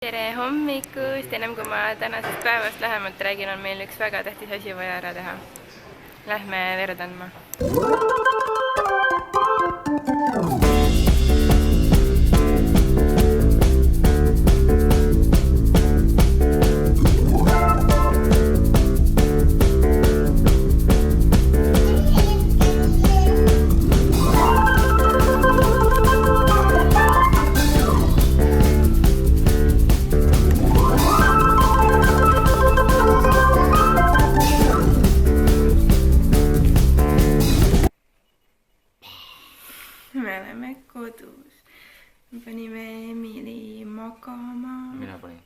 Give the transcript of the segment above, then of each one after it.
Tere hommikust, ennem kui ma tänasest päevast lähemalt räägin, on meil üks väga tähtis asi vaja ära teha. Lähme verd andma. Me oleme kodus. Me panime Emily magama. Mina panin.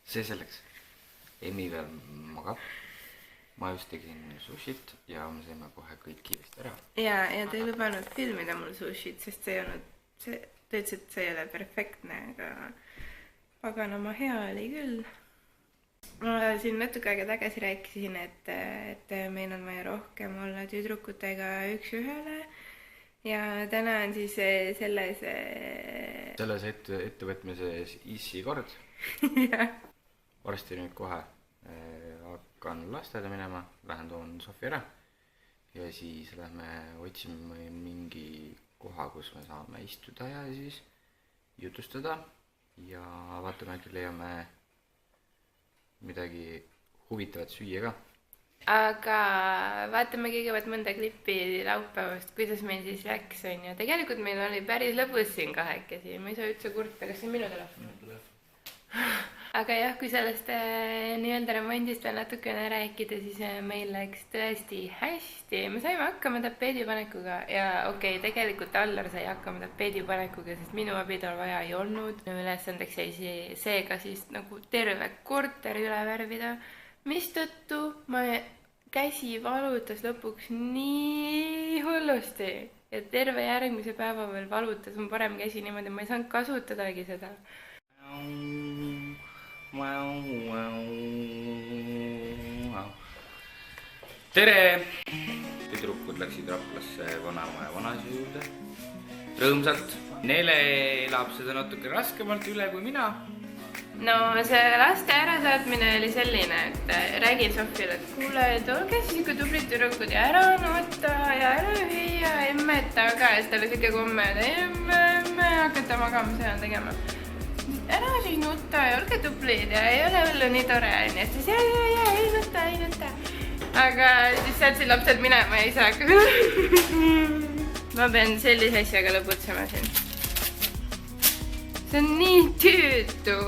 See selleks. Emi veel magab. Ma just tegin sushit ja me saime kohe kõik kiiresti ära. Ja te ei lubanud filmida mul sushit, sest see ei olnud, ta ütles, et see ei ole perfektne, aga paganama hea oli küll. Ma siin natuke aega tagasi rääkisin, et meil on vaja rohkem olla tüdrukutega üks ühele ja täna on siis selles ettevõtmises issi kord. Varsti nüüd kohe hakkan lasteaeda minema, lähen toon Sofi ära ja siis lähme otsime mingi koha, kus me saame istuda ja siis jutustada ja vaatame, äkki leiame midagi huvitavat süüa ka. Aga vaatame kõigepealt mõnda klippi laupäevast, kuidas meil siis läks, on ju. Tegelikult meil oli päris lõbus siin kahekesi, ma ei saa üldse kurta, kas see on minu telefon? Aga jah, kui sellest nii-öelda remondist veel natukene rääkida, siis meil läks tõesti hästi. Me saime hakkama tapeedipanekuga ja okei, tegelikult Allar sai hakkama tapeedipanekuga, sest minu abi tal vaja ei olnud. Ülesandeks jäi seega siis nagu terve korter üle värvida, mistõttu ma käsi valutas lõpuks nii hullusti ja terve järgmise päeva veel valutas mu parem käsi niimoodi, ma ei saanud kasutadagi seda. Tere! Tüdrukud läksid Raplasse vanaema ja vanaisa juurde rõõmsalt. Nele elab seda natuke raskemalt üle kui mina. No see laste ärasaatmine oli selline, et räägin Sofile, et kuule, et olge siis ikka tublid tüdrukud ja ära nuta ja ära hüüa, emmeta ka. Ja siis tal oli siuke komme, et emme hakata magama seda tegema. Ära siis nutta ja olge tublid ja ei ole hullu nii tore. Ja siis ei nutta. Aga siis saatsin lapsed minema ja isa hakkas. Ma pean sellise asjaga lõputsema siin. See on nii tüütu.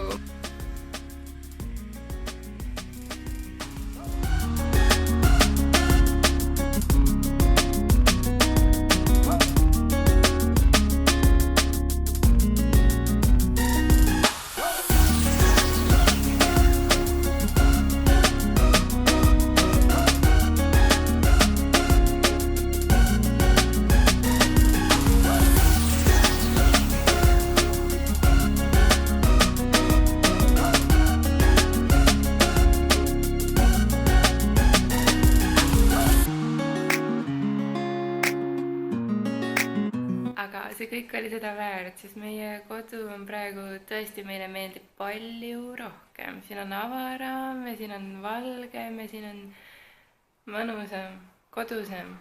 Aga see kõik oli seda väärt, sest meie kodu on praegu tõesti, meile meeldib palju rohkem. Siin on avaram ja siin on valgem ja siin on mõnusam, kodusem.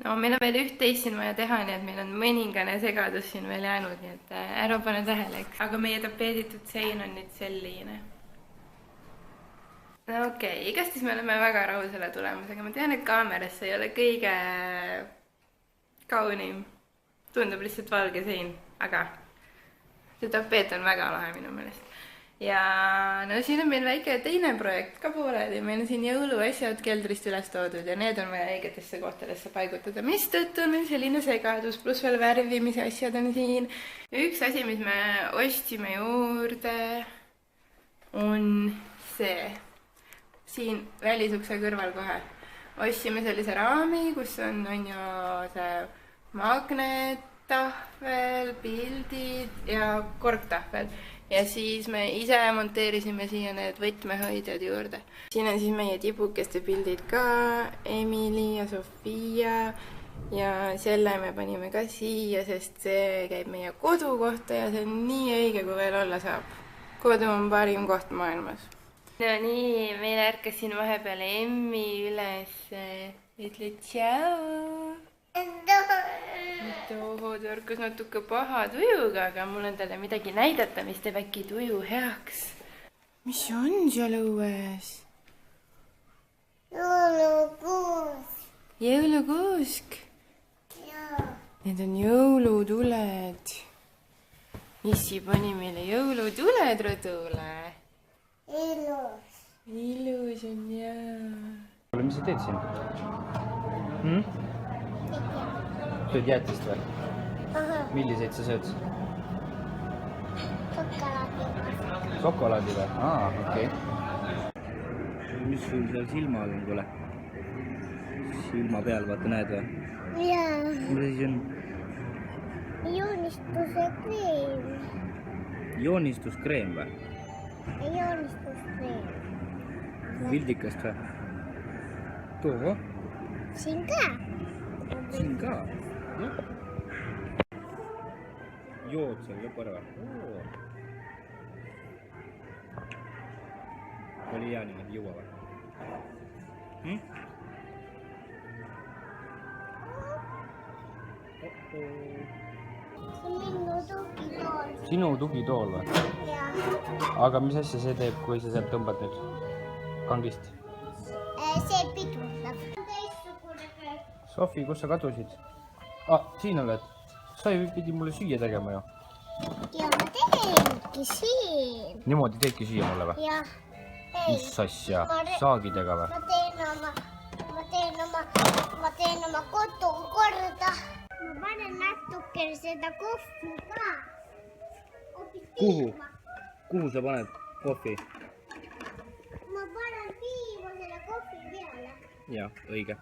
No meil on veel üht-teist siin vaja teha, nii et meil on mõningane segadus siin veel jäänud, nii et ära pane tähele, eks. Aga meie tapeeditud sein on nüüd selline. No okei, igastis me oleme väga rahul selle tulemusega. Ma tean, et kaameras see ei ole kõige kaunim. Tundub lihtsalt valge sein, aga see tapeet on väga lahe minu meelest. Ja no siin on meil väike teine projekt ka pooleli. Meil on siin jõuluasjad keldrist üles toodud ja need on vaja õigetesse kohtadesse paigutada. Mistõttu on meil selline segadus, pluss veel värvimise asjad on siin. Üks asi, mis me ostsime juurde, on see. Siin välisukse kõrval kohe. Ostsime sellise raami, kus on ju see magnet, tahvel, pildid ja korktahvel. Ja siis me ise monteerisime siia need võtmehoidjad juurde. Siin on siis meie tibukeste pildid ka, Emily ja Sofia ja selle me panime ka siia, sest see käib meie kodu kohta ja see on nii õige, kui veel olla saab. Kodu on parim koht maailmas. No nii, meil ärkas siin vahepeal Emmi üles. Ütle tšau. Toho, ta ärkas natuke paha tujuga, aga mul on talle midagi näidata, mis teeb äkki tuju heaks. Mis on seal õues? Jõulukuusk. Jõulukuusk? Jaa. Need on jõulutuled. Issi pani meile jõulutuled rõdule. Ilus. Ilus on jaa. Mis sa teed siin? Sööd jäätist või? Milliseid sa sööd? Šokolaadi. Šokolaadi või? Okei. Mis sul seal silma all on, kuule? Silma peal, vaata, näed või? Jaa. Mis asi on? Joonistuse kreem. Joonistuskreem või? Joonistuskreem. Vildikast või? Too? Siin ka. Siin ka? Jood seal lõpar või? Oli hea niimoodi juua või? See on minu tugitool. Sinu tugitool või? Jaa. Aga mis asja see teeb, kui sa sealt tõmbad nüüd kangist? See pidurdab. Teistsugune köök. Sofi, kus sa kadusid? Siin oled. Sa pidi mulle süüa tegema ju. Ja ma teengi siin. Niimoodi teedki süüa mulle või? Jah. Mis asja? Saagidega või? Ma teen oma kodu korda. Ma panen natuke seda kohvi ka. Kuhu? Kuhu sa paned kohvi? Ma panen piima selle kohvi peale. Jah, õige.